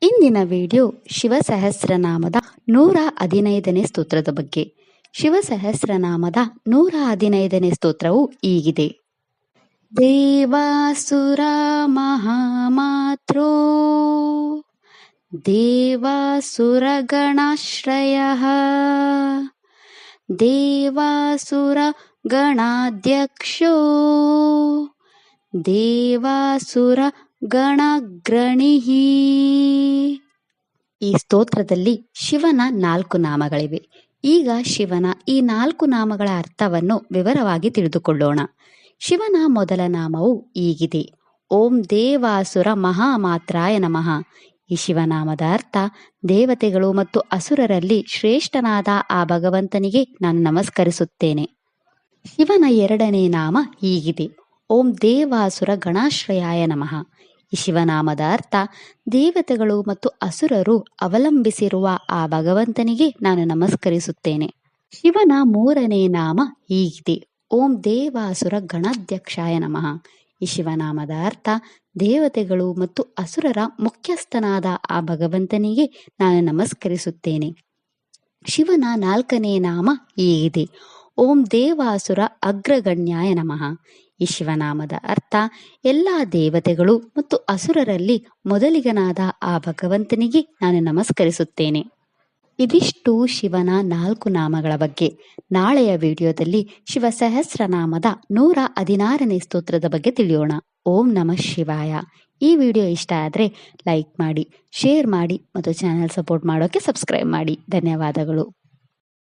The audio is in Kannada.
ಇಂದಿನ ವಿಡಿಯೋ ಶಿವಸಹಸ್ರನಾಮದ 115ನೇ ಸ್ತೋತ್ರದ ಬಗ್ಗೆ. ಶಿವಸಹಸ್ರನಾಮದ 115ನೇ ಸ್ತೋತ್ರವು ಹೀಗಿದೆ. ದೇವಾಸುರ ಮಹಾಮಾತ್ರೋ ದೇವಾಸುರ ಗಣಾಶ್ರಯಃ ದೇವಾಸುರ ಗಣಾಧ್ಯಕ್ಷೋ ದೇವಾಸುರ ಗಣಗ್ರಣಿಃ. ಈ ಸ್ತೋತ್ರದಲ್ಲಿ ಶಿವನ 4 ನಾಮಗಳಿವೆ. ಈಗ ಶಿವನ ಈ 4 ನಾಮಗಳ ಅರ್ಥವನ್ನು ವಿವರವಾಗಿ ತಿಳಿದುಕೊಳ್ಳೋಣ. ಶಿವನ ಮೊದಲ ನಾಮವು ಹೀಗಿದೆ. ಓಂ ದೇವಾಸುರ ಮಹಾಮಾತ್ರಾಯ ನಮಃ. ಈ ಶಿವನಾಮದ ಅರ್ಥ ದೇವತೆಗಳು ಮತ್ತು ಅಸುರರಲ್ಲಿ ಶ್ರೇಷ್ಠನಾದ ಆ ಭಗವಂತನಿಗೆ ನಾನು ನಮಸ್ಕರಿಸುತ್ತೇನೆ. ಶಿವನ ಎರಡನೇ ನಾಮ ಹೀಗಿದೆ. ಓಂ ದೇವಾಸುರ ಗಣಾಶ್ರಯಾಯ ನಮಃ. ಈ ಶಿವನಾಮದ ಅರ್ಥ ದೇವತೆಗಳು ಮತ್ತು ಅಸುರರು ಅವಲಂಬಿಸಿರುವ ಆ ಭಗವಂತನಿಗೆ ನಾನು ನಮಸ್ಕರಿಸುತ್ತೇನೆ. ಶಿವನ ಮೂರನೇ ನಾಮ ಹೀಗಿದೆ. ಓಂ ದೇವಾಸುರ ಗಣಾಧ್ಯಕ್ಷಾಯ ನಮಃ. ಈ ಶಿವನಾಮದ ಅರ್ಥ ದೇವತೆಗಳು ಮತ್ತು ಅಸುರರ ಮುಖ್ಯಸ್ಥನಾದ ಆ ಭಗವಂತನಿಗೆ ನಾನು ನಮಸ್ಕರಿಸುತ್ತೇನೆ. ಶಿವನ 4ನೇ ನಾಮ ಹೀಗಿದೆ. ಓಂ ದೇವಾಸುರ ಅಗ್ರಗಣ್ಯಾಯ ನಮಃ. ಈ ಶಿವನಾಮದ ಅರ್ಥ ಎಲ್ಲ ದೇವತೆಗಳು ಮತ್ತು ಅಸುರರಲ್ಲಿ ಮೊದಲಿಗನಾದ ಆ ಭಗವಂತನಿಗೆ ನಾನು ನಮಸ್ಕರಿಸುತ್ತೇನೆ. ಇದಿಷ್ಟು ಶಿವನ 4 ನಾಮಗಳ ಬಗ್ಗೆ. ನಾಳೆಯ ವಿಡಿಯೋದಲ್ಲಿ ಶಿವ ಸಹಸ್ರನಾಮದ 116ನೇ ಸ್ತೋತ್ರದ ಬಗ್ಗೆ ತಿಳಿಯೋಣ. ಓಂ ನಮಃ ಶಿವಾಯ. ಈ ವಿಡಿಯೋ ಇಷ್ಟ ಆದರೆ ಲೈಕ್ ಮಾಡಿ, ಶೇರ್ ಮಾಡಿ ಮತ್ತು ಚಾನೆಲ್ ಸಪೋರ್ಟ್ ಮಾಡೋಕ್ಕೆ ಸಬ್ಸ್ಕ್ರೈಬ್ ಮಾಡಿ. ಧನ್ಯವಾದಗಳು.